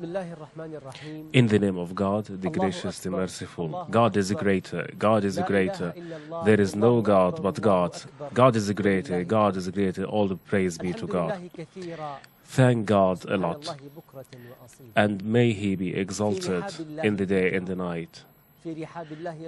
In the name of God, the gracious, the merciful. God is greater. God is greater. There is no God but God. God is greater. God is greater. All the praise be to God. Thank God a lot. And may He be exalted in the day and the night.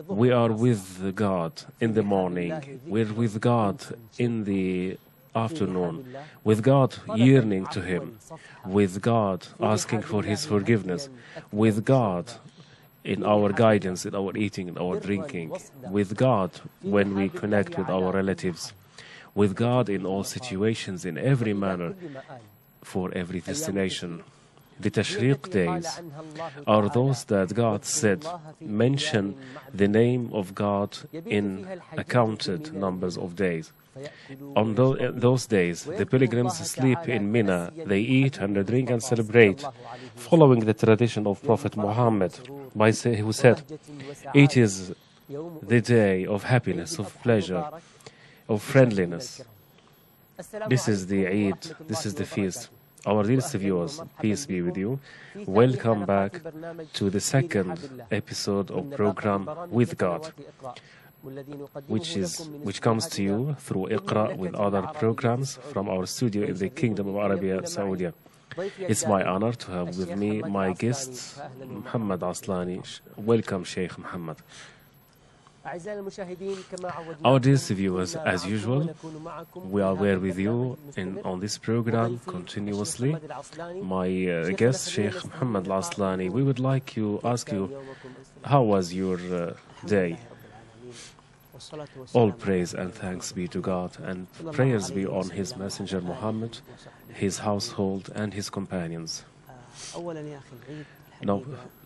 We are with God in the morning. We're with God in the afternoon, with God yearning to Him, with God asking for His forgiveness, with God in our guidance, in our eating, in our drinking, with God when we connect with our relatives, with God in all situations, in every manner, for every destination. The Tashriq days are those that God said, mention the name of God in accounted numbers of days. On those days, the pilgrims sleep in Mina, they eat and drink and celebrate, following the tradition of Prophet Muhammad, who said, it is the day of happiness, of pleasure, of friendliness. This is the Eid, this is the feast. Our dearest viewers, peace be with you. Welcome back to the second episode of program With God, which comes to you through Iqra with other programs from our studio in the Kingdom of Arabia, Saudi. It's my honor to have with me my guest, Muhammad Aslani. Welcome, Sheikh Muhammad. Our dear viewers, as usual, we are here with you on this program continuously. My guest, Sheikh Muhammad Aslani, we would like to ask you, how was your day? All praise and thanks be to God, and prayers be on His Messenger Muhammad, his household, and his companions. Now,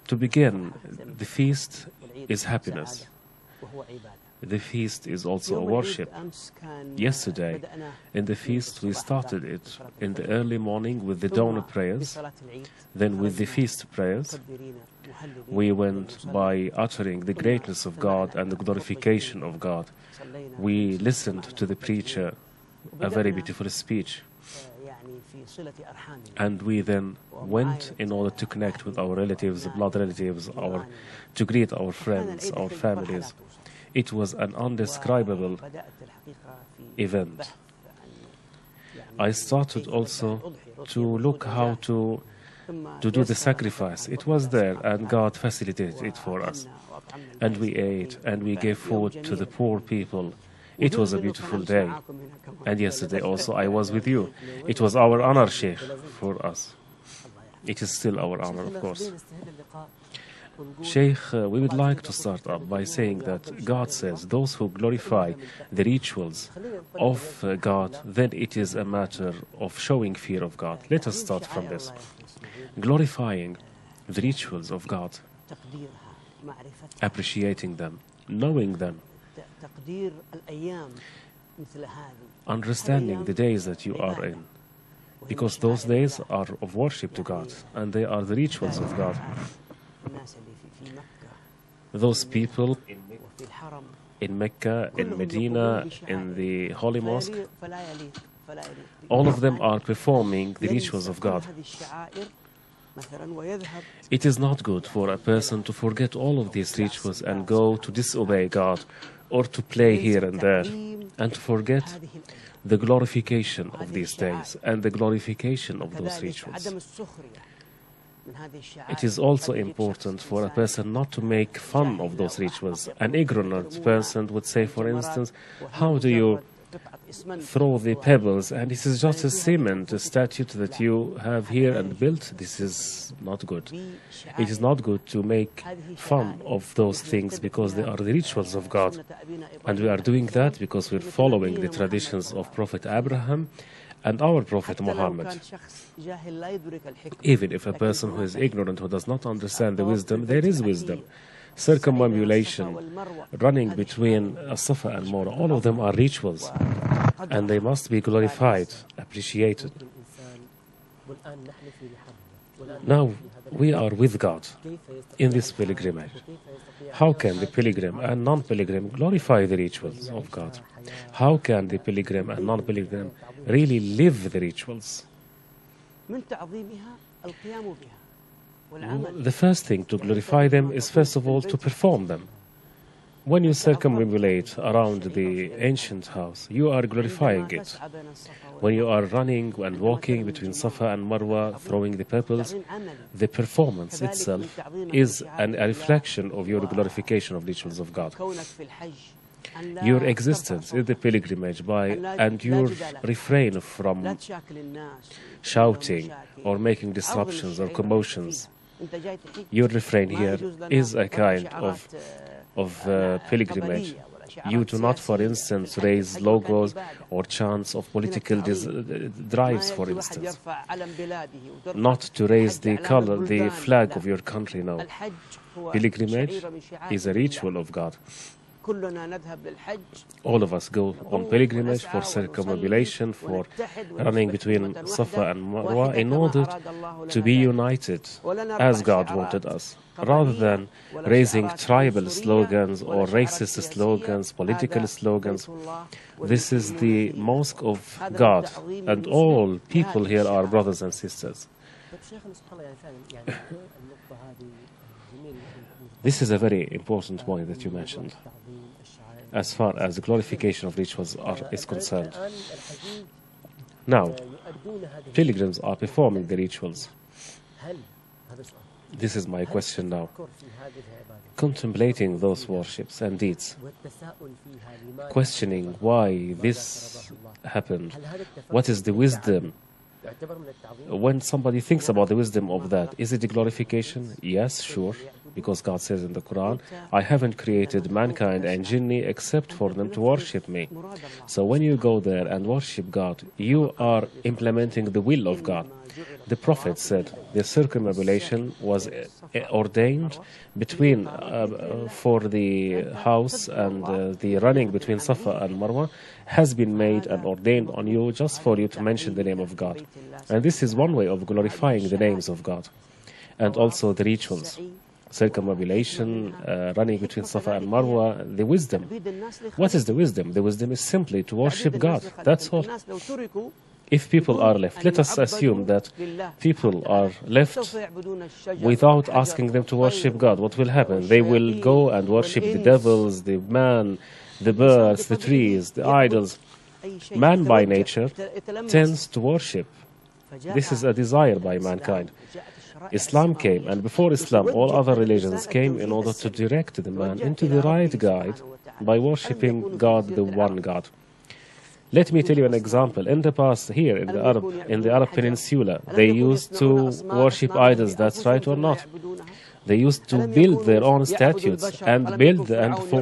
to begin, the feast is happiness. The feast is also a worship. Yesterday, in the feast, we started it in the early morning with the dawn prayers, then with the feast prayers. We went by uttering the greatness of God and the glorification of God. We listened to the preacher, a very beautiful speech. And we then went in order to connect with our relatives, blood relatives, to greet our friends, our families. It was an undescribable event. I started also to look how to do the sacrifice. It was there, and God facilitated it for us. And we ate, and we gave food to the poor people. It was a beautiful day. And yesterday also I was with you. It was our honor, Sheikh, for us. It is still our honor, of course. Sheikh, we would like to start up by saying that God says those who glorify the rituals of God, then it is a matter of showing fear of God. Let us start from this. Glorifying the rituals of God, appreciating them, knowing them, understanding the days that you are in, because those days are of worship to God, and they are the rituals of God. Those people in Mecca, in Medina, in the Holy Mosque, all of them are performing the rituals of God. It is not good for a person to forget all of these rituals and go to disobey God or to play here and there, and to forget the glorification of these days and the glorification of those rituals. It is also important for a person not to make fun of those rituals. An ignorant person would say, for instance, how do you throw the pebbles, and this is just a cement, a statue that you have here and built? This is not good. It is not good to make fun of those things, because they are the rituals of God. And we are doing that because we're following the traditions of Prophet Abraham and our Prophet Muhammad. Even if a person who is ignorant, who does not understand the wisdom, there is wisdom. Circumambulation, running between Safa and Marwa, all of them are rituals, and they must be glorified, appreciated. Now, we are with God in this pilgrimage. How can the pilgrim and non-pilgrim glorify the rituals of God? How can the pilgrim and non-pilgrim really live the rituals? The first thing to glorify them is first of all to perform them. When you circumambulate around the ancient house, you are glorifying it. When you are running and walking between Safa and Marwa, throwing the pebbles, the performance itself is a reflection of your glorification of the rituals of God. Your existence in the pilgrimage and your refrain from shouting or making disruptions or commotions, your refrain here is a kind of pilgrimage. You do not, for instance, raise logos or chants of political drives, for instance. Not to raise the color, the flag of your country, no. Pilgrimage is a ritual of God. All of us go on pilgrimage for circumambulation, for running between Safa and Marwa in order to be united as God wanted us, rather than raising tribal slogans or racist slogans, political slogans. This is the mosque of God, and all people here are brothers and sisters. This is a very important point that you mentioned, as far as the glorification of rituals is concerned. Now, pilgrims are performing the rituals. This is my question now. Contemplating those worships and deeds, questioning why this happened, what is the wisdom? When somebody thinks about the wisdom of that, is it a glorification? Yes, sure, because God says in the Quran, I haven't created mankind and jinni except for them to worship me. So when you go there and worship God, you are implementing the will of God. The Prophet said the circumambulation was ordained between for the house, and the running between Safa and Marwa has been made and ordained on you just for you to mention the name of God. And this is one way of glorifying the names of God. And also the rituals, circumambulation, running between Safa and Marwa, the wisdom. What is the wisdom? The wisdom is simply to worship God. That's all. If people are left, let us assume that people are left without asking them to worship God. What will happen? They will go and worship the devils, the man, the birds, the trees, the idols. Man by nature tends to worship. This is a desire by mankind. Islam came, and before Islam, all other religions came in order to direct the man into the right guide by worshipping God, the one God. Let me tell you an example. In the past, here in the Arab Peninsula, they used to worship idols. That's right or not? They used to build their own statues and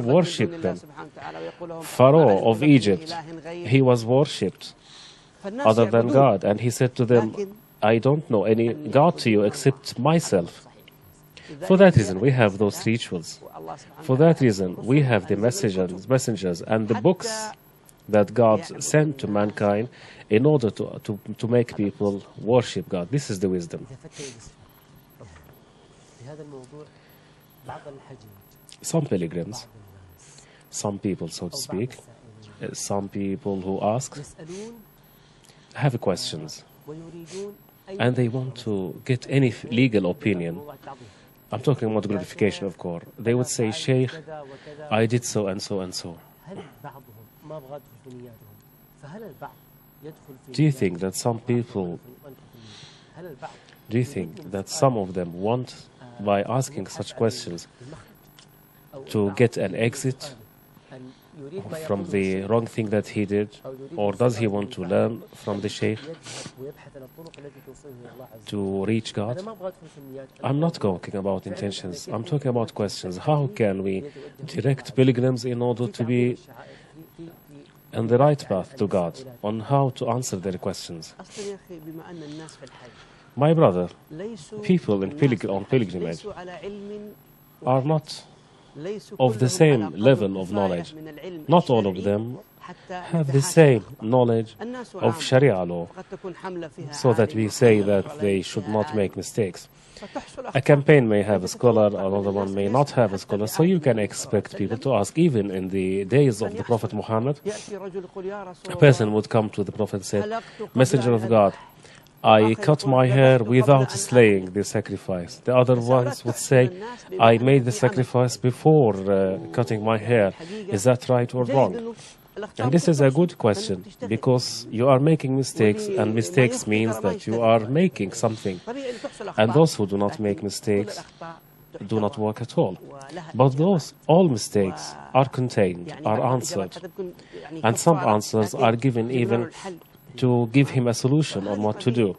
worship them. Pharaoh of Egypt, he was worshipped other than God, and he said to them, I don't know any God to you except myself. For that reason, we have those rituals. For that reason, we have the messengers and the books that God sent to mankind in order to make people worship God. This is the wisdom. Some pilgrims, some people, so to speak, some people who ask, have questions, and they want to get any legal opinion. I'm talking about glorification, of course. They would say, Sheikh, I did so and so and so. Do you think that some people, do you think that some of them want, by asking such questions, to get an exit from the wrong thing that he did? Or does he want to learn from the Sheikh to reach God? I'm not talking about intentions. I'm talking about questions. How can we direct pilgrims in order to be on the right path to God, on how to answer their questions? My brother, people on pilgrimage are not of the same level of knowledge. Not all of them have the same knowledge of Sharia law, so that we say that they should not make mistakes. A campaign may have a scholar, another one may not have a scholar, so you can expect people to ask. Even in the days of the Prophet Muhammad, a person would come to the Prophet and say, Messenger of God, I cut my hair without slaying the sacrifice. The other ones would say, I made the sacrifice before cutting my hair. Is that right or wrong? And this is a good question, because you are making mistakes, and mistakes means that you are making something. And those who do not make mistakes do not work at all. But all mistakes are contained, are answered. And some answers are given even to give him a solution on what to do.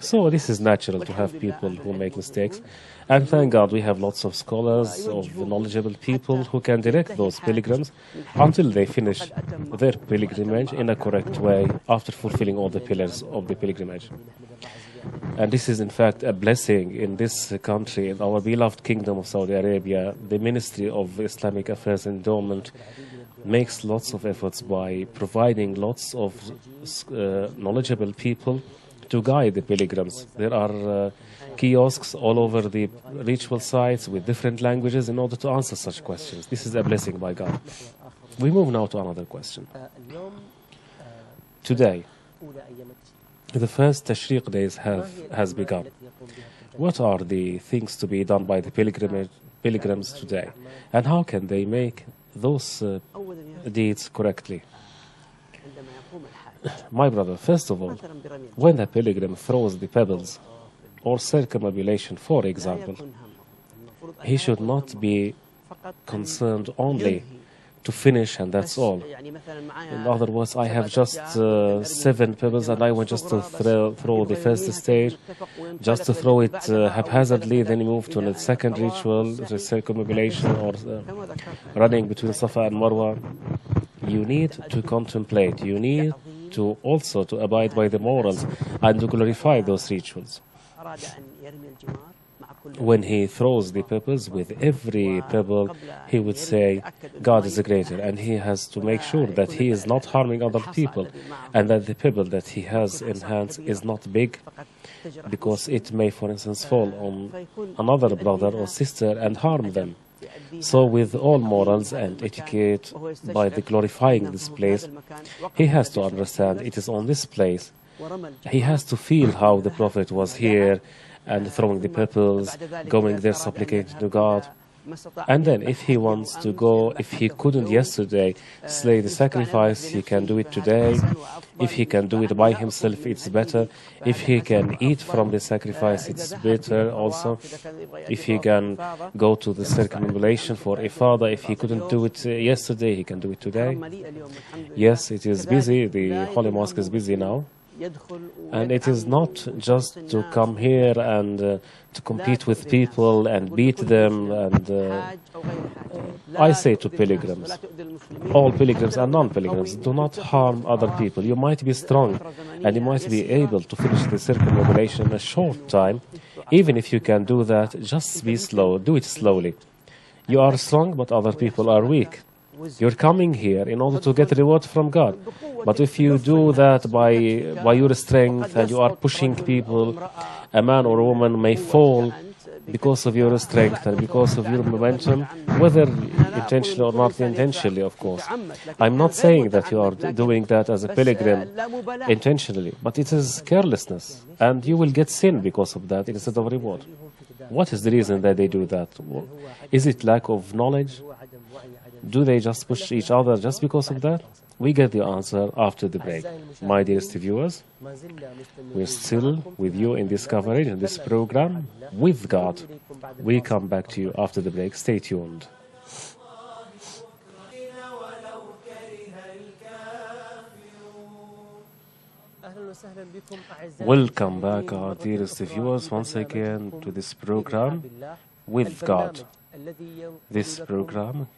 So this is natural to have people who make mistakes. And thank God we have lots of scholars, of knowledgeable people who can direct those pilgrims until they finish their pilgrimage in a correct way after fulfilling all the pillars of the pilgrimage. And this is in fact a blessing in this country, in our beloved Kingdom of Saudi Arabia. The Ministry of Islamic Affairs and Endowment makes lots of efforts by providing lots of knowledgeable people to guide the pilgrims. There are kiosks all over the ritual sites with different languages in order to answer such questions. This is a blessing by God. We move now to another question. Today, the first Tashriq days has begun. What are the things to be done by the pilgrims today? And how can they make those deeds correctly? My brother, first of all, when a pilgrim throws the pebbles or circumambulation, for example, he should not be concerned only to finish and that's all. In other words, I have just 7 pebbles and I want just to throw the first stage, just to throw it haphazardly, then move to the second ritual, the circumambulation or running between Safa and Marwa. You need to contemplate, you need to also to abide by the morals and to glorify those rituals. When he throws the pebbles, with every pebble he would say, God is greater, and he has to make sure that he is not harming other people, and that the pebble that he has in hands is not big, because it may, for instance, fall on another brother or sister and harm them. So with all morals and etiquette, by the glorifying this place, he has to understand it is on this place. He has to feel how the Prophet was here and throwing the pebbles, going there supplicating to God. And then if he wants to go, if he couldn't yesterday slay the sacrifice, he can do it today. If he can do it by himself, it's better. If he can eat from the sacrifice, it's better also. If he can go to the circumambulation for ifada, if he couldn't do it yesterday, he can do it today. Yes, it is busy. The Holy Mosque is busy now. And it is not just to come here and to compete with people and beat them. And I say to pilgrims, all pilgrims and non-pilgrims, do not harm other people. You might be strong and you might be able to finish the circumambulation in a short time. Even if you can do that, just be slow, do it slowly. You are strong, but other people are weak. You're coming here in order to get reward from God. But if you do that by your strength and you are pushing people, a man or a woman may fall because of your strength and because of your momentum, whether intentionally or not intentionally, of course. I'm not saying that you are doing that as a pilgrim intentionally, but it is carelessness, and you will get sin because of that instead of reward. What is the reason that they do that? Is it lack of knowledge? Do they just push each other just because of that? We get the answer after the break. My dearest viewers, we're still with you in this coverage, in this program, with God. We come back to you after the break. Stay tuned. Welcome back, our dearest viewers, once again to this program, With God. This program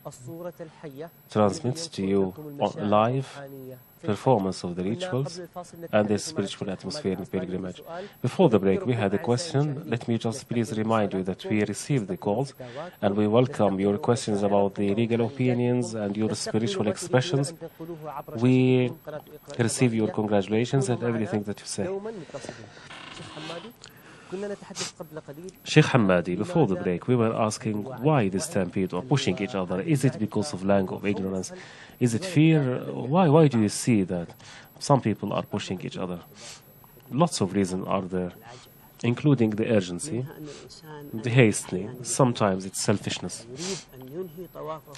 transmits to you live performance of the rituals and the spiritual atmosphere in pilgrimage. Before the break, we had a question. Let me just please remind you that we received the calls and we welcome your questions about the legal opinions and your spiritual expressions. We receive your congratulations and everything that you say. Sheikh Hammadi, before the break, we were asking why this stampede or pushing each other. Is it because of lack of ignorance? Is it fear? Why do you see that some people are pushing each other? lots of reasons are there, including the urgency, the hastening. Sometimes it's selfishness.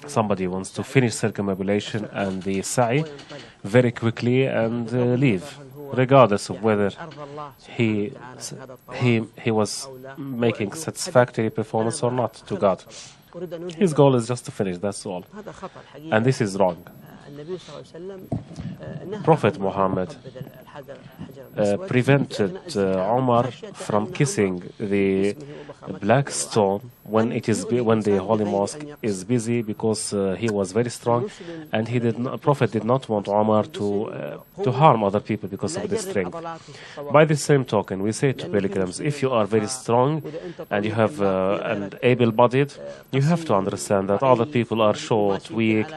Somebody wants to finish circumambulation and the sa'i very quickly and leave, regardless of whether he was making satisfactory performance or not to God. His goal is just to finish, that's all. And this is wrong. Prophet Muhammad prevented Umar from kissing the black stone when the holy mosque is busy, because he was very strong, and Prophet did not want Umar to harm other people because of this strength. By the same token, we say to pilgrims, if you are very strong and you have and able-bodied, you have to understand that other people are short, weak.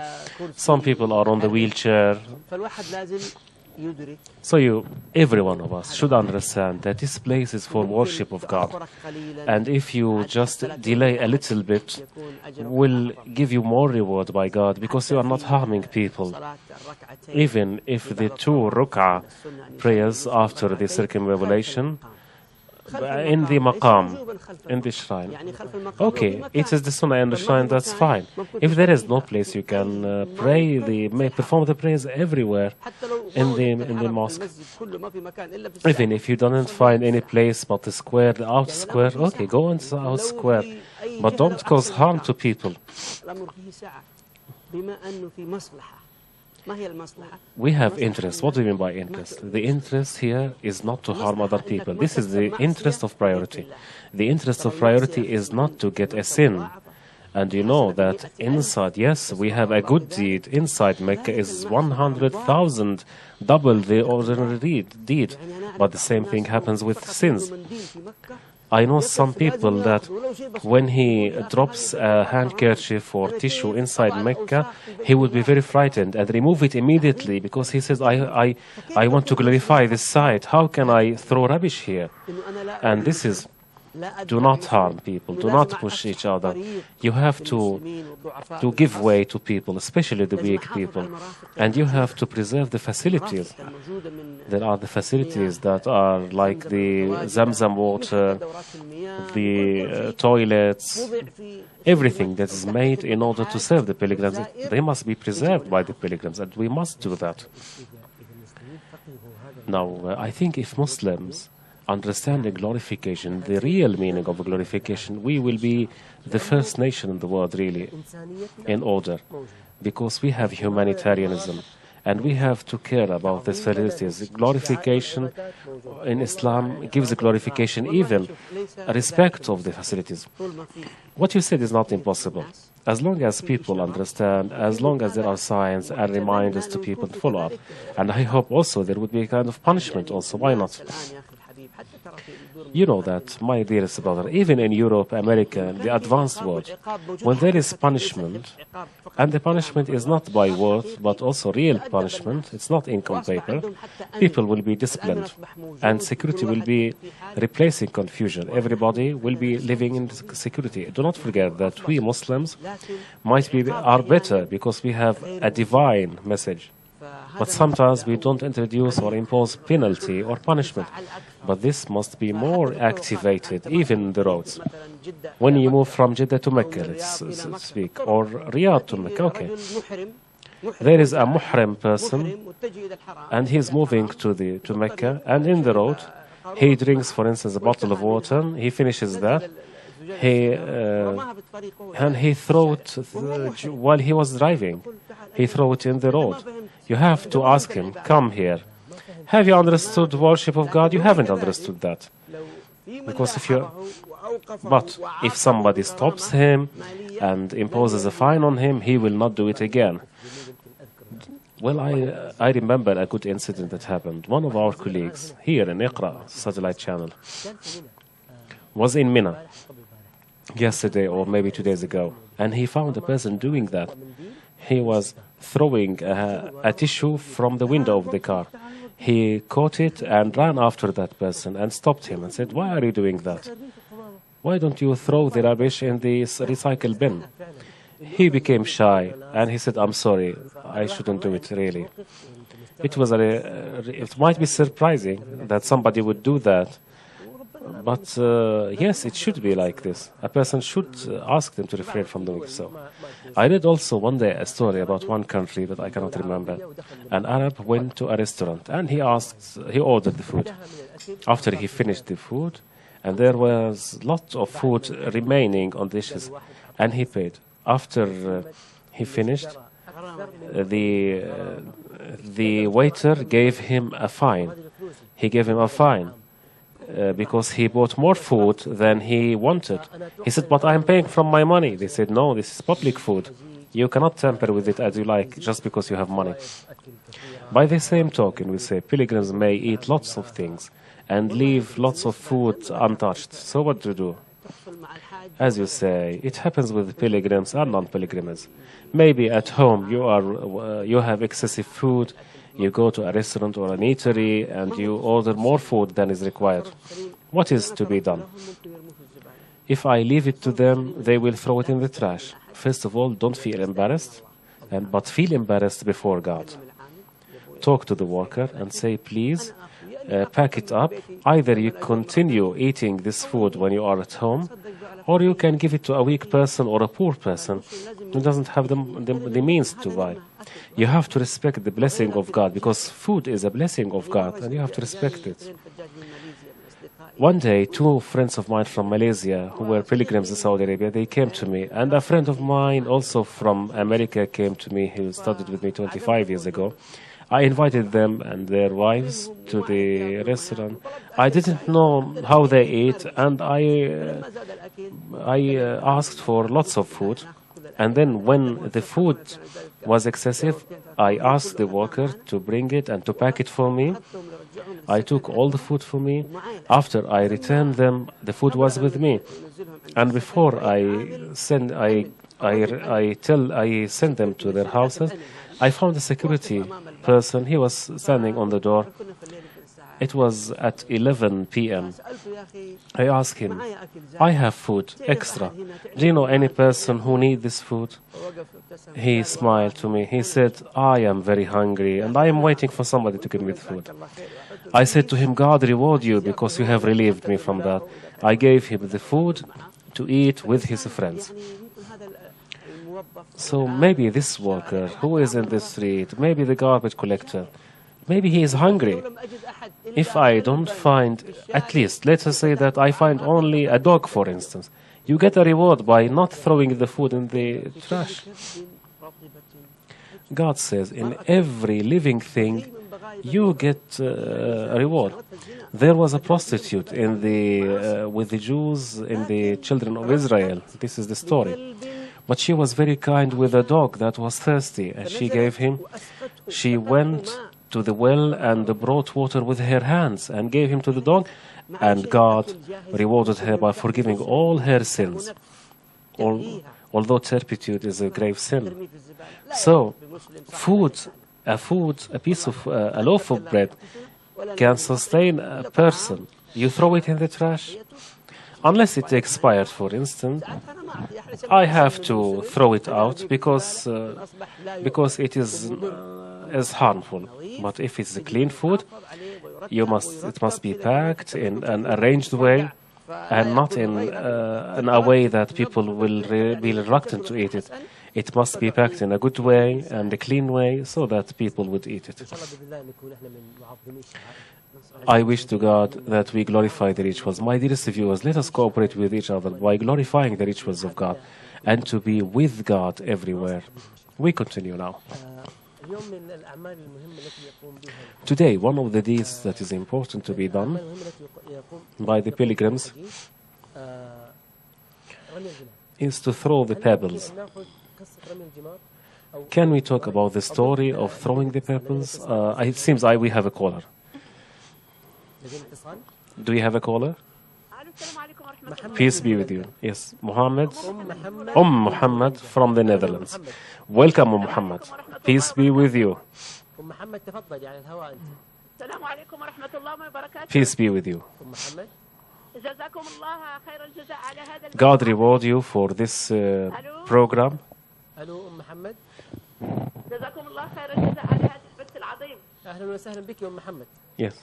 Some people are on the wheelchair. So every one of us should understand that this place is for worship of God. And if you just delay a little bit, will give you more reward by God, because you are not harming people. Even if the 2 ruk'ah prayers after the circumambulation, in the maqam, in the shrine. Okay, it is the sunnah in the shrine, that's fine. If there is no place, you can perform the prayers everywhere in the mosque. Even if you don't find any place but the square, the outer square, okay, go into the outer square. But don't cause harm to people. We have interest. What do you mean by interest? The interest here is not to harm other people. This is the interest of priority. The interest of priority is not to get a sin. And you know that inside, yes, we have a good deed. Inside Mecca is 100,000, double the ordinary deed. But the same thing happens with sins. I know some people that when he drops a handkerchief or tissue inside Mecca, he would be very frightened and remove it immediately, because he says, I want to glorify this site. How can I throw rubbish here? And this is, do not harm people, do not push each other. You have to give way to people, especially the weak people. And you have to preserve the facilities. There are the facilities that are like the Zamzam water, the toilets, everything that is made in order to serve the pilgrims. They must be preserved by the pilgrims, and we must do that. Now, I think if Muslims understand the glorification, the real meaning of glorification, we will be the first nation in the world, really, in order, because we have humanitarianism. And we have to care about these facilities. Glorification in Islam gives a glorification, even a respect of the facilities. What you said is not impossible. As long as people understand, as long as there are signs and reminders to people to follow up. And I hope also there would be a kind of punishment also. Why not? You know that, my dearest brother, even in Europe, America, the advanced world, when there is punishment, and the punishment is not by words, but also real punishment, it's not ink on paper, people will be disciplined, and security will be replacing confusion. Everybody will be living in security. Do not forget that we Muslims are better because we have a divine message. But sometimes we don't introduce or impose penalty or punishment. But this must be more activated, even in the roads. When you move from Jeddah to Mecca, let's speak, or Riyadh to Mecca, okay. There is a muhrim person, and he's moving to Mecca, and in the road, he drinks, for instance, a bottle of water, he finishes that, and he throw it while he was driving. He throw it in the road. You have to ask him, come here. Have you understood the worship of God? You haven't understood that. Because if somebody stops him and imposes a fine on him, he will not do it again. Well, I remember a good incident that happened. One of our colleagues here in Iqra satellite channel was in Mina yesterday or maybe 2 days ago, and he found a person doing that. He was throwing a tissue from the window of the car. He caught it and ran after that person and stopped him and said, "Why are you doing that? Why don't you throw the rubbish in the recycle bin?" He became shy and he said, I'm sorry, I shouldn't do it really. It might be surprising that somebody would do that, but yes, it should be like this. A person should ask them to refrain from doing so. I read also one day a story about one country that I cannot remember. An Arab went to a restaurant and he ordered the food. After he finished the food, and there was lots of food remaining on dishes, and he paid. After he finished, the waiter gave him a fine. He gave him a fine because he bought more food than he wanted. He said, but I'm paying from my money. They said, no, this is public food. You cannot tamper with it as you like just because you have money. By the same token, we say pilgrims may eat lots of things and leave lots of food untouched. So what to do? As you say, it happens with pilgrims and non-pilgrims. Maybe at home you have excessive food, you go to a restaurant or an eatery and you order more food than is required. What is to be done? If I leave it to them, they will throw it in the trash. First of all, don't feel embarrassed, but feel embarrassed before God. Talk to the worker and say, please, pack it up. Either you continue eating this food when you are at home, or you can give it to a weak person or a poor person who doesn't have the means to buy. You have to respect the blessing of God, because food is a blessing of God, and you have to respect it. One day, two friends of mine from Malaysia, who were pilgrims in Saudi Arabia, they came to me, and a friend of mine also from America came to me, who studied with me 25 years ago. I invited them and their wives to the restaurant. I didn't know how they ate, and I asked for lots of food. And then when the food was excessive, I asked the worker to bring it and to pack it for me. I took all the food for me. After I returned them, the food was with me. And before I send them to their houses, I found a security person. He was standing on the door. It was at 11 p.m. I asked him, I have food, extra. Do you know any person who needs this food? He smiled to me. He said, I am very hungry and I am waiting for somebody to give me the food. I said to him, God reward you because you have relieved me from that. I gave him the food to eat with his friends. So maybe this worker who is in the street, maybe the garbage collector, maybe he is hungry. If I don't find, at least, let us say that I find only a dog, for instance, you get a reward by not throwing the food in the trash. God says, in every living thing, you get a reward. There was a prostitute with the Jews in the children of Israel. This is the story. But she was very kind with a dog that was thirsty, and she went to the well and brought water with her hands and gave him to the dog, and God rewarded her by forgiving all her sins, although turpitude is a grave sin. So, a loaf of bread can sustain a person. You throw it in the trash, unless it expired, for instance. I have to throw it out because it is harmful. But if it's a clean food, it must be packed in an arranged way, and not in a way that people will be reluctant to eat it. It must be packed in a good way and a clean way so that people would eat it. I wish to God that we glorify the rituals. My dearest viewers, let us cooperate with each other by glorifying the rituals of God and to be with God everywhere. We continue now. Today, one of the deeds that is important to be done by the pilgrims is to throw the pebbles. Can we talk about the story of throwing the pebbles? It seems we have a caller. Do we have a caller? Peace be with you. Yes, Muhammad. Muhammad from the Netherlands. Welcome, Muhammad. Peace be with you. Peace be with you. God reward you for this program. الو ام محمد. جزاكم الله خير الجزاء على هذا البث العظيم. اهلا وسهلا بك يا ام محمد. Yes.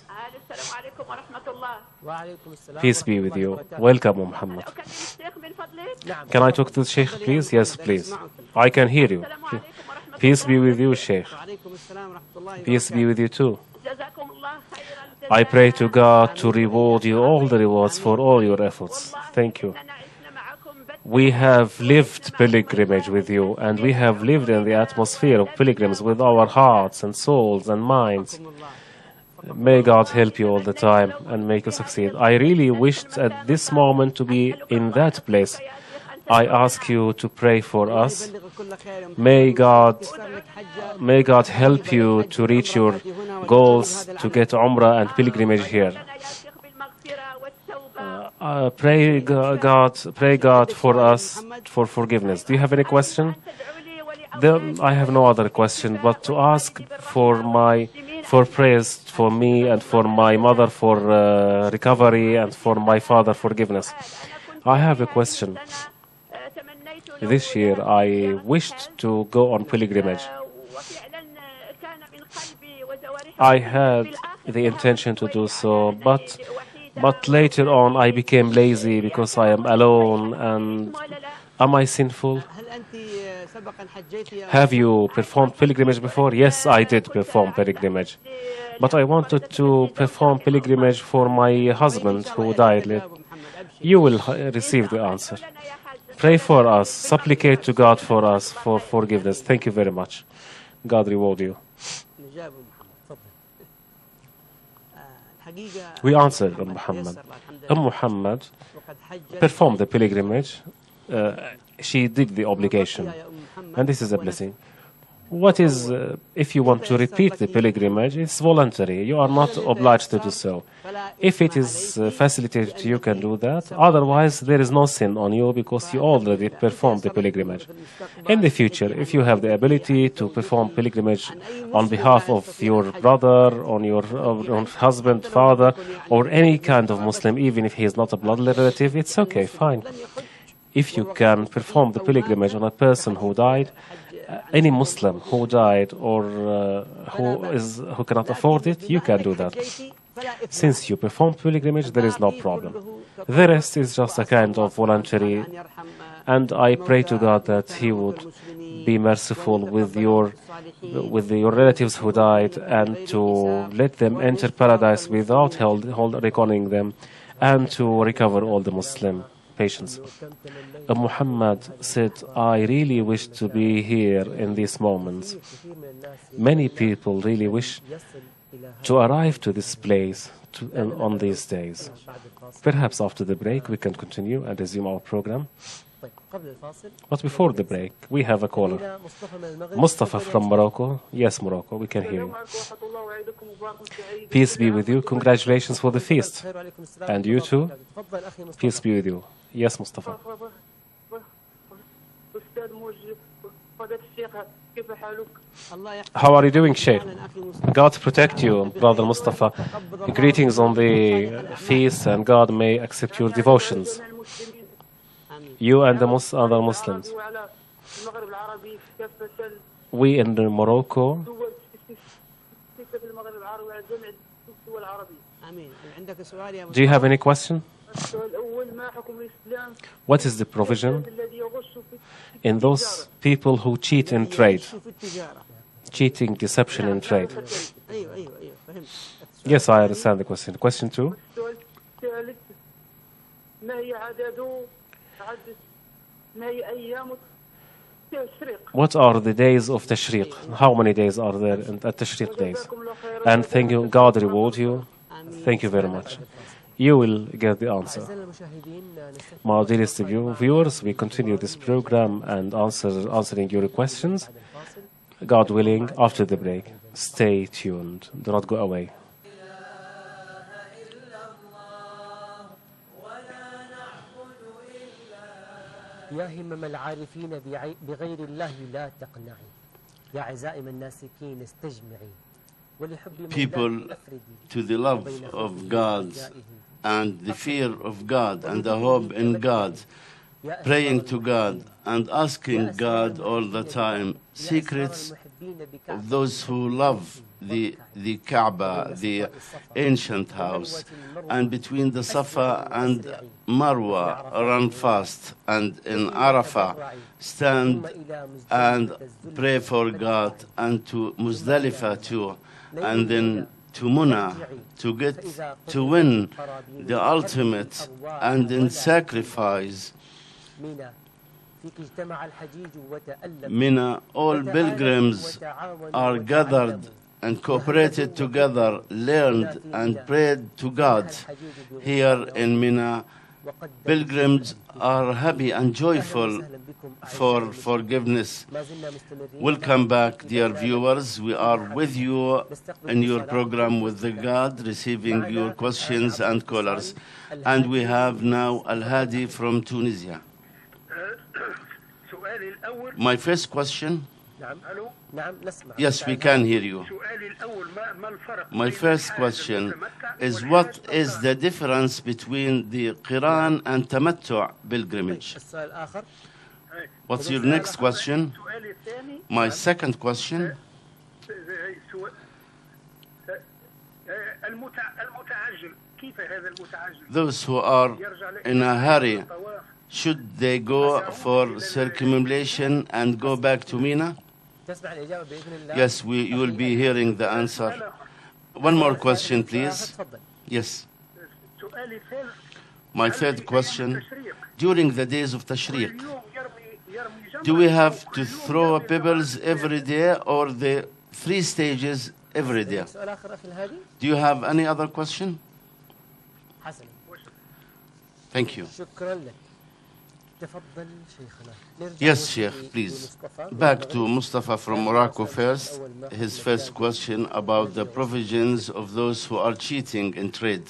السلام عليكم ورحمة الله. وعليكم السلام. Peace be with you. Welcome, Muhammad. أكلم الشيخ من فضلك. نعم. Can I talk to the Sheikh, please? Yes, please. I can hear you. السلام عليكم ورحمة Peace be الله. with you, Sheikh. وعليكم السلام ورحمة الله. Peace be with you too. جزاكم الله خير الجزاء. I pray to God to reward you all the rewards for all your efforts. Thank you. إننا عشنا معكم بث We have lived pilgrimage with you, and we have lived in the atmosphere of pilgrims with our hearts and souls and minds. May God help you all the time and make you succeed. I really wished at this moment to be in that place. I ask you to pray for us. May God help you to reach your goals, to get Umrah and pilgrimage here. لنا يا شيخ بالمغفرة والتوبة. Pray God for us for forgiveness. Do you have any question? Then I have no other question but to ask for prayers for me and for my mother for recovery and for my father forgiveness. I have a question. This year I wished to go on pilgrimage. I had the intention to do so, but later on I became lazy because I am alone. And am I sinful? Have you performed pilgrimage before? Yes, I did perform pilgrimage. But I wanted to perform pilgrimage for my husband who died late. You will receive the answer. Pray for us, supplicate to God for us for forgiveness. Thank you very much. God reward you. We answered Muhammad. Muhammad performed the pilgrimage. She did the obligation. And this is a blessing. What is, if you want to repeat the pilgrimage, it's voluntary. You are not obliged to do so. If it is facilitated, you can do that. Otherwise, there is no sin on you because you already performed the pilgrimage. In the future, if you have the ability to perform pilgrimage on behalf of your brother, on your husband, father, or any kind of Muslim, even if he is not a blood relative, it's okay, fine. If you can perform the pilgrimage on a person who died, any Muslim who died or who cannot afford it, you can do that. Since you perform pilgrimage, there is no problem. The rest is just a kind of voluntary, and I pray to God that He would be merciful with your relatives who died and to let them enter paradise without reckoning them, and to recover all the Muslim patients. Muhammad said, I really wish to be here in these moments. Many people really wish to arrive to this place on these days. Perhaps after the break we can continue and resume our program. But before the break, we have a caller. Mustafa from Morocco. Yes, Morocco, we can hear you. Peace be with you. Congratulations for the feast. And you too. Peace be with you. Yes, Mustafa. How are you doing, Sheikh? God protect you, Brother Mustafa. Greetings on the feast, and God may accept your devotions. You and the other Muslims. We in Morocco. Do you have any question? What is the provision in those people who cheat in trade? Cheating, deception in trade. Yes, I understand the question. Question 2. What are the days of Tashriq? How many days are there at Tashriq days? And thank you, God reward you. Thank you very much. You will get the answer. My dearest viewers, we continue this program and answering your questions. God willing, after the break. Stay tuned. Do not go away. يا همم العارفين بغير الله لا تقنعي يا عزائم الناسكين استجمعي ولحب people to the love of God and the fear of God and the hope in God. praying to God and asking God all the time secrets of those who love the Kaaba, the ancient house, and between the Safa and Marwa run fast, and in Arafah stand and pray for God, and to Muzdalifah too, and then to Muna to win the ultimate, and in sacrifice. Mina, all pilgrims are gathered and cooperated together, learned and prayed to God. Here in Mina, pilgrims are happy and joyful for forgiveness. Welcome back, dear viewers. We are with you in your program With the God, receiving your questions and callers. And we have now Al-Hadi from Tunisia. My first question. Yes, we can hear you. My first question is, what is the difference between the Qiran and Tamattu' pilgrimage? What's your next question? My second question. Those who are in a hurry, should they go for circumambulation and go back to Mina? Yes, you will be hearing the answer. One more question, please. Yes. My third question. During the days of Tashriq, do we have to throw pebbles every day, or the 3 stages every day? Do you have any other question? Thank you. Yes, Sheikh, please. Back to Mustafa from Morocco first. His first question about the provisions of those who are cheating in trade.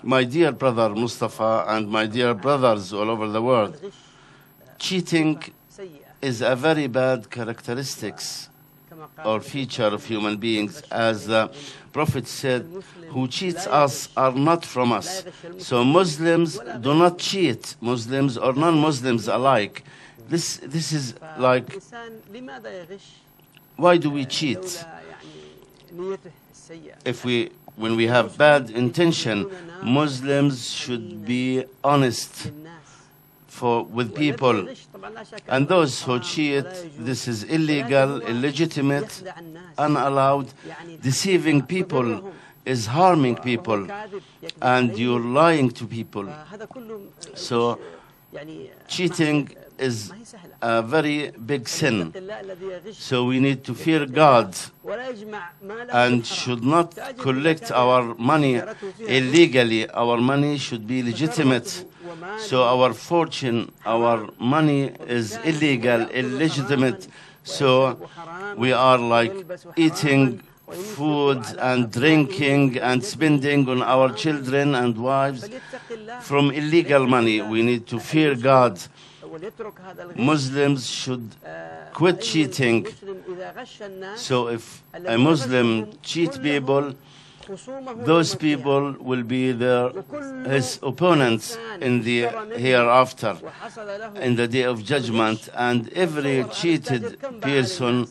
My dear brother Mustafa and my dear brothers all over the world, cheating is a very bad characteristics or feature of human beings. As the Prophet said, who cheats us are not from us. So Muslims do not cheat, Muslims or non-Muslims alike. This is like, why do we cheat? When we have bad intention, Muslims should be honest with people. And those who cheat, this is illegal, illegitimate, unallowed. Deceiving people is harming people, and you're lying to people. So cheating is a very big sin. So we need to fear God and should not collect our money illegally. Our money should be legitimate. So our fortune, our money is illegal, illegitimate. So we are like eating food and drinking and spending on our children and wives from illegal money. We need to fear God. Muslims should quit cheating. So if a Muslim cheat people, those people will be his opponents in the hereafter, in the day of judgment. And every cheated person,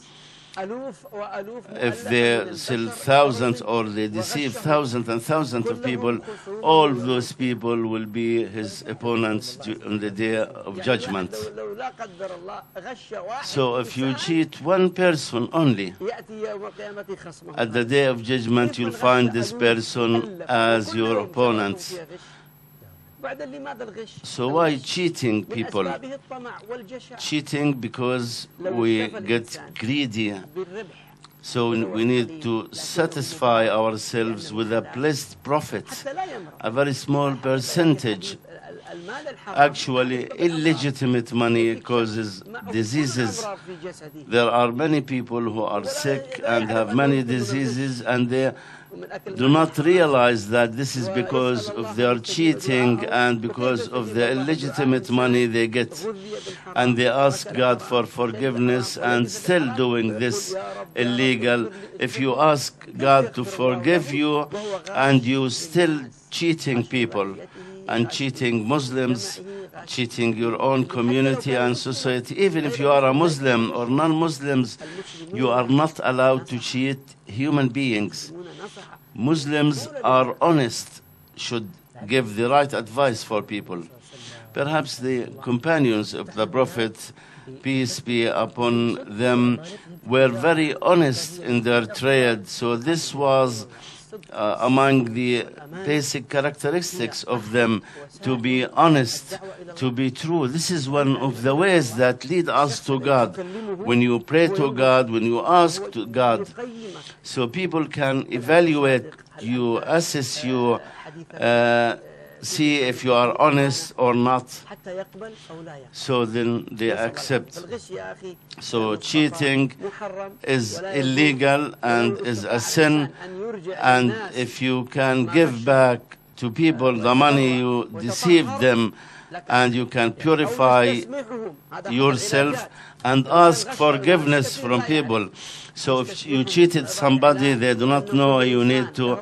if they sell thousands or they deceive thousands and thousands of people, all those people will be his opponents on the day of judgment. So if you cheat one person only, at the day of judgment you'll find this person as your opponent. So why cheating people? Cheating because we get greedy. So we need to satisfy ourselves with a blessed profit, a very small percentage. Actually, illegitimate money causes diseases. There are many people who are sick and have many diseases, and they do not realize that this is because of their cheating and because of the illegitimate money they get. And they ask God for forgiveness and still doing this illegal. If you ask God to forgive you and you still cheating people, and cheating Muslims, cheating your own community and society. Even if you are a Muslim or non-Muslims, you are not allowed to cheat human beings. Muslims are honest, should give the right advice for people. Perhaps the companions of the Prophet, peace be upon them, were very honest in their trade. So this was among the basic characteristics of them, to be honest, to be true. This is one of the ways that lead us to God. When you pray to God, when you ask to God, so people can evaluate you, assess you, see if you are honest or not. So then they accept. So cheating is illegal and is a sin. And if you can give back to people the money you deceived them, and you can purify yourself and ask forgiveness from people. So if you cheated somebody, they do not know, you need to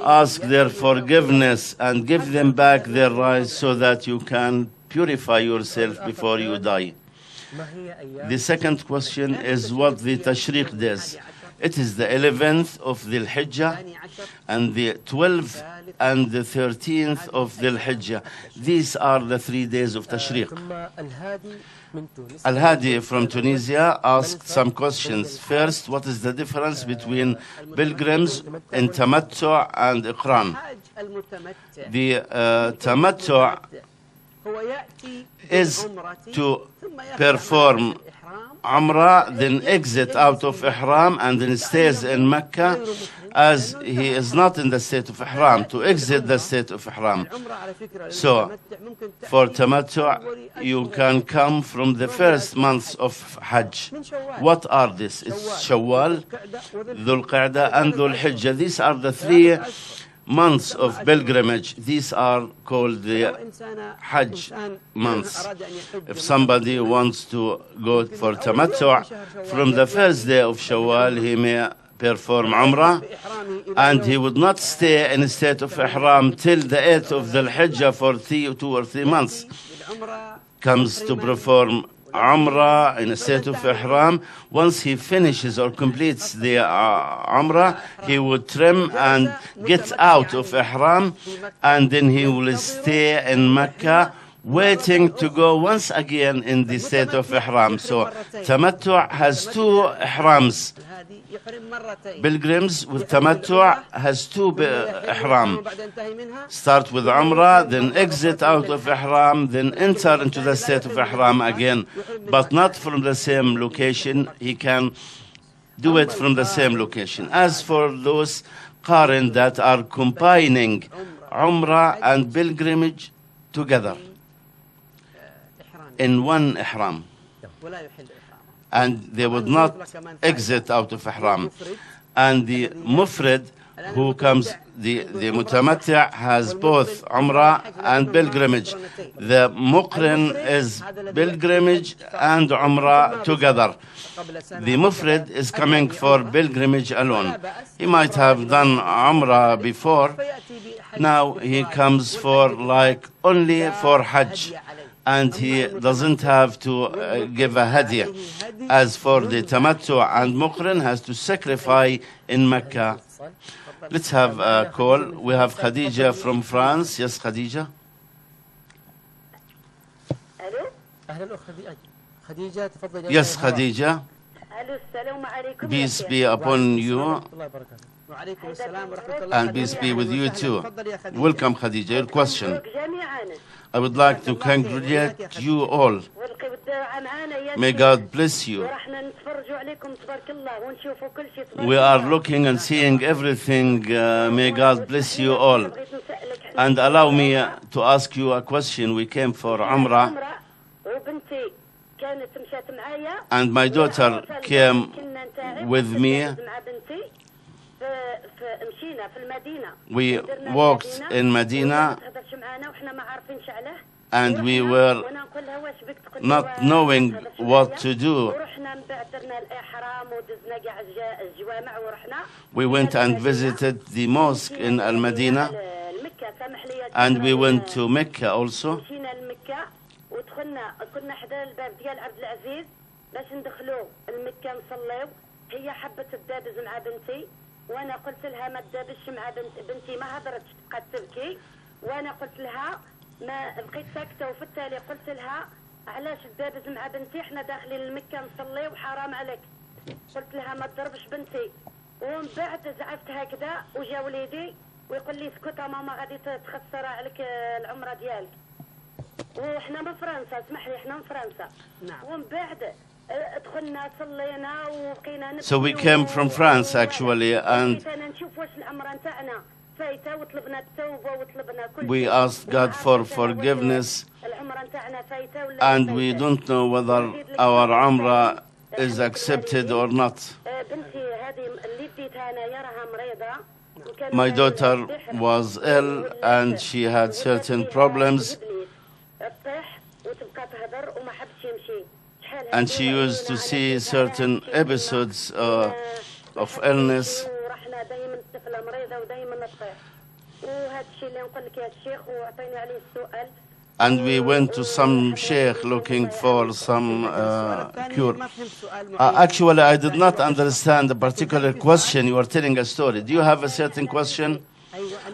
ask their forgiveness and give them back their rights so that you can purify yourself before you die. The second question is what the Tashriq does. It is the 11th of Dhul Hijjah and the 12th and the 13th of Dhul Hijjah. These are the 3 days of Tashriq. Al-Hadi from Tunisia asked some questions. First, what is the difference between pilgrims in Tamattu and Iqran? The Tamattu is to perform Umrah, then exit out of Ihram and then stays in Mecca as he is not in the state of Ihram, to exit the state of Ihram. So, for Tamattu, you can come from the first months of Hajj. What are these? It's Shawwal, Dhul Qa'dah and Dhul Hijjah. These are the 3 months of pilgrimage. These are called the Hajj months. If somebody wants to go for Tamattu, from the first day of Shawwal, he may perform Umrah, and he would not stay in a state of Ihram till the 8th of Dhul Hijjah for 2 or 3 months. Comes to perform Umrah in a state of Ihram. Once he finishes or completes the Umrah, he would trim and get out of Ihram, and then he will stay in Mecca waiting to go once again in the state of Ihram. So Tamattu has 2 Ihrams. Pilgrims with Tamattu has 2 Ihram. Start with Umrah, then exit out of Ihram, then enter into the state of Ihram again, but not from the same location. He can do it from the same location. As for those Qarin that are combining Umrah and pilgrimage together in one Ihram, and they would not exit out of Ihram. And the Mufrid who comes, the Mutamatti' has both Umrah and pilgrimage. The Muqrin is pilgrimage and Umrah together. The Mufrid is coming for pilgrimage alone. He might have done Umrah before. Now he comes for only for Hajj, and he doesn't have to give a hadiyah. As for the Tamattu and Muqrin, has to sacrifice in Mecca. Let's have a call. We have Khadija from France. Yes, Khadija. الو أهلا أخت خديجة تفضل. Yes, Khadija. الو السلام عليكم. Peace be upon you, الله وبركاته. وعليكم السلام ورحمة الله. and peace be with you too. Welcome, Khadija. Your question. جميعا. I would like to congratulate you all. والقي والدعاء معنا يا May God bless you. ورحنا نتفرجوا عليكم تبارك الله ونشوفوا كل شيء تبارك We are looking and seeing everything. May God bless you all. And allow me to ask you a question. We came for Umrah, وبنتي كانت مشات معايا. and my daughter came with me. مع بنتي مشينا في المدينة. We walked in Medina, تهضرش معانا وإحنا ما عارفينش عليه. and we were وأنا نقول لها واش بك تقول not knowing what to do. ورحنا من بعد درنا الإحرام ودزنا كاع الجوامع ورحنا. We went and visited the mosque in Al-Madinah, مكة سامح لي And we went to Mecca also. مشينا لمكة ودخلنا كنا حدا الباب ديال عبد العزيز باش ندخلوا لمكة نصليو. هي حبت تدابز مع بنتي وانا قلت لها ما تدابزش مع بنتي ما هضرتش بقات تبكي وانا قلت لها ما بقيت ساكته وفي التالي قلت لها علاش تدابز مع بنتي احنا داخلين لمكة نصلي وحرام عليك. قلت لها ما تضربش بنتي ومن بعد زعفت هكذا وجا وليدي ويقول لي اسكت ماما غادي تخسر عليك العمره ديالك. وحنا من فرنسا اسمح لي احنا من فرنسا. نعم. ومن بعد دخلنا صلينا وبقينا نبكي. So we came from France actually, and انا نشوف واش العمره نتاعنا فايته وطلبنا التوبه وطلبنا كل we شيء. asked God for forgiveness, العمره نتاعنا فايته ولا and we don't know whether our Umrah is accepted or not. بنتي هذه اللي اديتها انايا راها مريضه. My daughter was ill and she had certain problems, تطيح وتبقى تهدر وما حبش يمشي. and she used to see certain episodes of illness. ورحنا دائما الطفله مريضه ودائما تطيح. وهذا الشيء اللي نقول لك يا شيخ وعطيني عليه السؤال. And we went to some sheikh looking for some cure. Actually, I did not understand the particular question. You are telling a story. Do you have a certain question?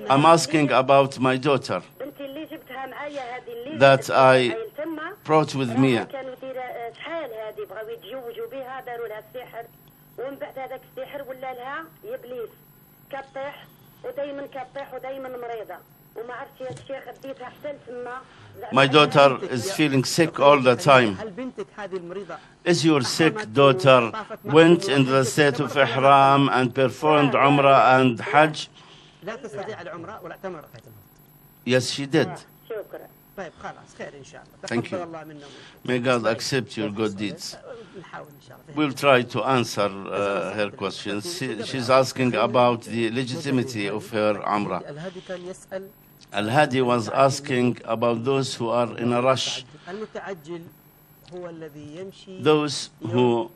I'm asking about my daughter بنتي اللي جبتها معايا هذه اللي that I تما brought with me. كانوا يديروا شحال هذه بغاو يتزوجوا بها داروا لها السحر ومن بعد هذاك السحر ولا لها ابليس كطيح ودائما كطيح ودائما مريضه وما عرفتش يا الشيخ ديتها حتى لتما. My daughter is feeling sick all the time. هل بنتك هذه المريضة Is your sick daughter went into the state of ihram and performed Umrah and Hajj? لا تستطيع العمرة ولا اعتمر؟ Yes, she did. شكرا. طيب خلاص خير إن شاء الله. Thank you. تقبل الله منا ومنكم. May God accept your good deeds. نحاول إن شاء الله. We'll try to answer her questions. She's asking about the legitimacy of her Umrah. الهادي كان يسأل Al-Hadi was asking about those who are in a rush, المتعجل هو الذي يمشي those who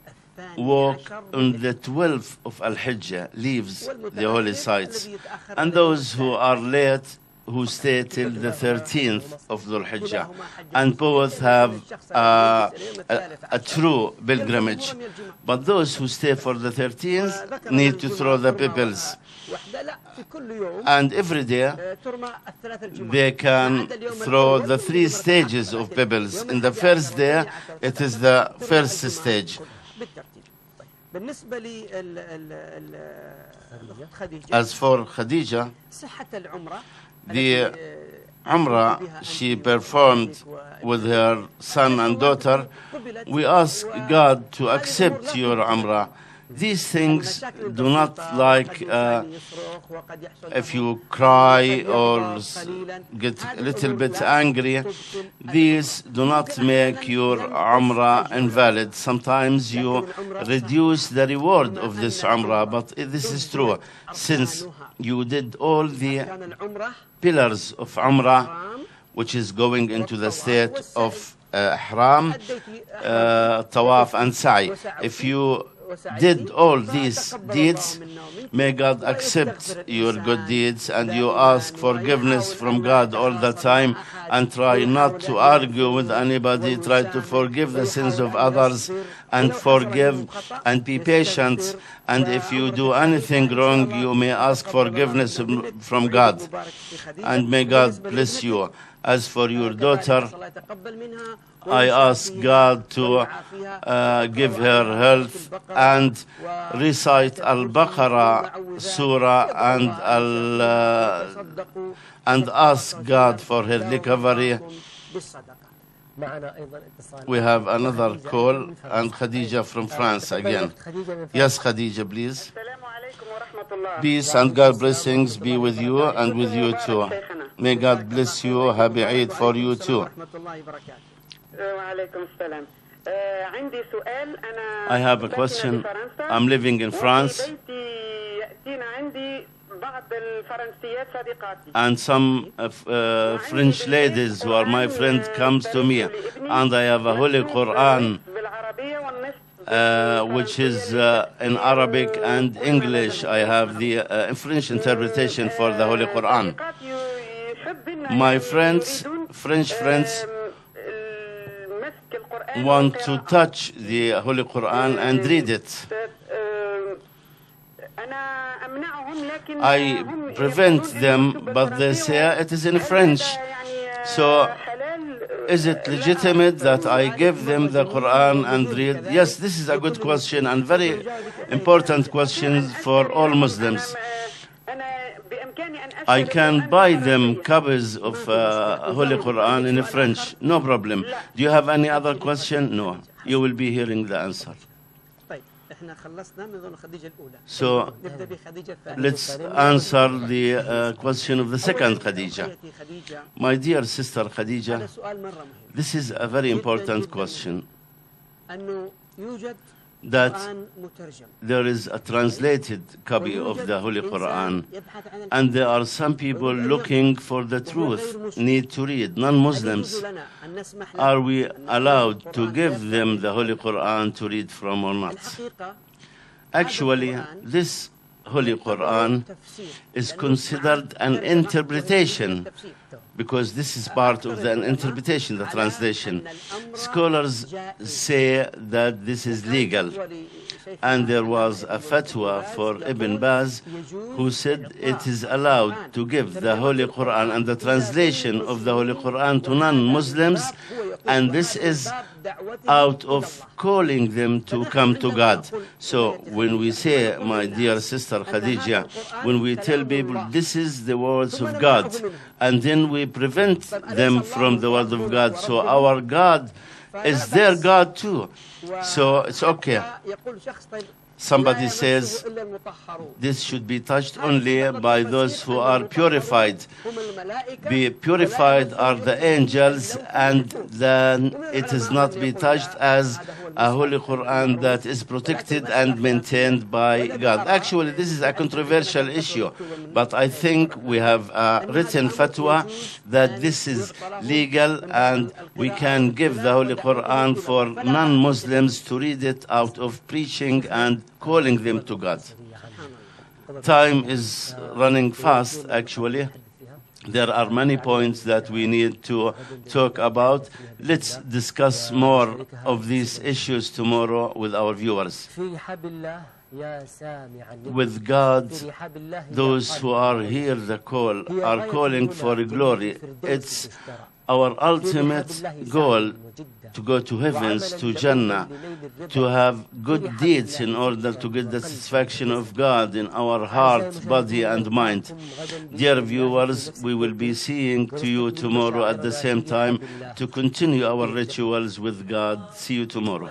walk on the 12th of Al-Hijjah, leaves the holy sites, and those who are late, who stay till the 13th of Dhul Hijjah, and both have a true pilgrimage. But those who stay for the 13th need to throw the pebbles, and every day they can throw the 3 stages of pebbles. In the first day, it is the first stage. بالنسبة لي As for Khadija, صحة العمرة the Umrah she performed with her son and daughter, we ask God to accept your Umrah. These things do not like if you cry or get a little bit angry. These do not make your Umrah invalid. Sometimes you reduce the reward of this Umrah, but this is true. Since you did all the pillars of Umrah, which is going into the state of Ihram, Tawaf and Sa'i. If you did all these deeds, may God accept your good deeds, and you ask forgiveness from God all the time, and try not to argue with anybody. Try to forgive the sins of others and forgive and be patient, and if you do anything wrong, you may ask forgiveness from God, and may God bless you. As for your daughter, I ask God to give her health and recite Al-Baqarah Surah and ask God for her recovery. We have another call, and Khadija from France again. Yes, Khadija, please. Peace and God blessings be with you and with you too. May God bless you. Happy Eid for you too. I have a question. I'm living in France, and some French ladies who are my friends comes to me, and I have a Holy Quran which is in Arabic and English. I have the French interpretation for the Holy Quran. My friends, French friends, want to touch the Holy Quran and read it. I prevent them, but they say it is in French. So, is it legitimate that I give them the Quran and read? Yes, this is a good question and very important question for all Muslims. I can buy them copies of Holy Quran in French, no problem. Do you have any other question? No. You will be hearing the answer. So, let's answer the question of the second Khadija. My dear sister Khadija, this is a very important question. That there is a translated copy of the Holy Quran, and there are some people looking for the truth, need to read, non-Muslims. Are we allowed to give them the Holy Quran to read from or not? Actually, this Holy Quran is considered an interpretation, because this is part of the interpretation, the translation. Scholars say that this is legal. And there was a fatwa for Ibn Baz who said it is allowed to give the Holy Quran and the translation of the Holy Quran to non-Muslims, and this is out of calling them to come to God. So when we say, my dear sister Khadija, when we tell people this is the words of God, and then we prevent them from the word of God, so our God is their God too. So it's okay. Somebody says this should be touched only by those who are purified. Be purified are the angels, and then it is not be touched as a Holy Quran that is protected and maintained by God. Actually, this is a controversial issue, but I think we have a written fatwa that this is legal, and we can give the Holy Quran for non-Muslims to read it out of preaching and calling them to God. Time is running fast, actually. There are many points that we need to talk about. Let's discuss more of these issues tomorrow with our viewers. With God, those who are here, the call, are calling for glory. It's our ultimate goal to go to heavens, to Jannah, to have good deeds in order to get the satisfaction of God in our heart, body, and mind. Dear viewers, we will be seeing to you tomorrow at the same time to continue our rituals with God. See you tomorrow.